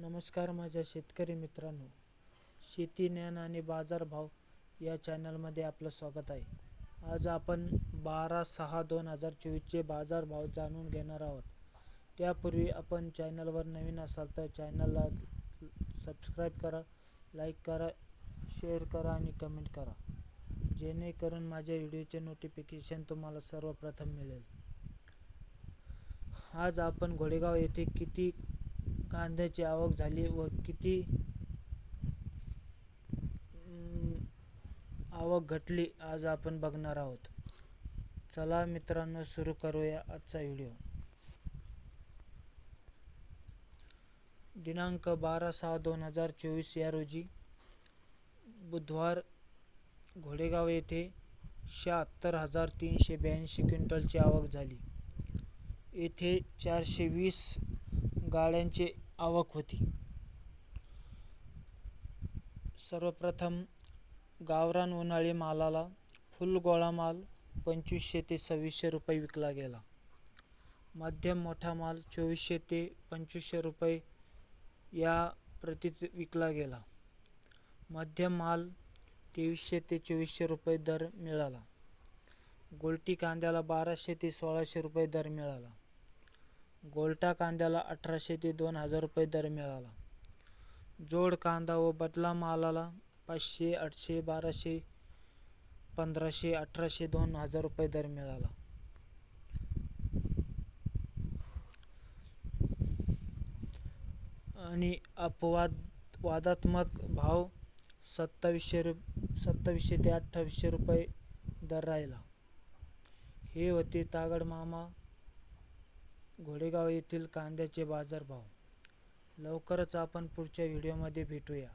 नमस्कार माझ्या शेतकरी मित्रांनो, शेती ज्ञान आणि बाजारभाव या चॅनलमध्ये आपलं स्वागत आहे. आज आपण 12/6/2024चे बाजारभाव जाणून घेणार आहोत. त्यापूर्वी आपण चॅनलवर नवीन असाल तर चॅनलला सबस्क्राईब करा, लाईक करा, शेअर करा आणि कमेंट करा, जेणेकरून माझ्या व्हिडिओचे नोटिफिकेशन तुम्हाला सर्वप्रथम मिळेल. आज आपण घोडेगाव येथे किती कांद्याची आवक झाली व किती आवक घटली आज आपण बघणार आहोत. चला मित्रांनो, सुरू करूया आजचा व्हिडिओ. दिनांक 12/6/2024 या रोजी बुधवार घोडेगाव येथे 76,382 क्विंटलची आवक झाली. येथे 420 गाड्यांची आवक होती. सर्वप्रथम गावरान उन्हाळी मालाला फुल गोळा माल 2500 ते 2600 रुपये विकला गेला. मध्यम मोठा माल 2400 ते 2500 रुपये या प्रतीत विकला गेला. मध्यम माल 2300 ते 2400 रुपये दर मिळाला. गोल्टी कांद्याला 1200 ते 1600 रुपये दर मिळाला. गोल्टा कांद्याला 1800 ते 2000 रुपये दर मिळाला. जोड कांदा व बदला मालाला 500, 800, 1200, 1500, 1800, 2000 रुपये दर मिळाला. आणि अपवादात्मक भाव 2700 ते 2800 रुपये दर राहिला. हे होते तागड मामा घोडेगाव येथील कांद्याचे बाजारभाव. लवकरच आपण पुढच्या व्हिडिओमध्ये भेटूया.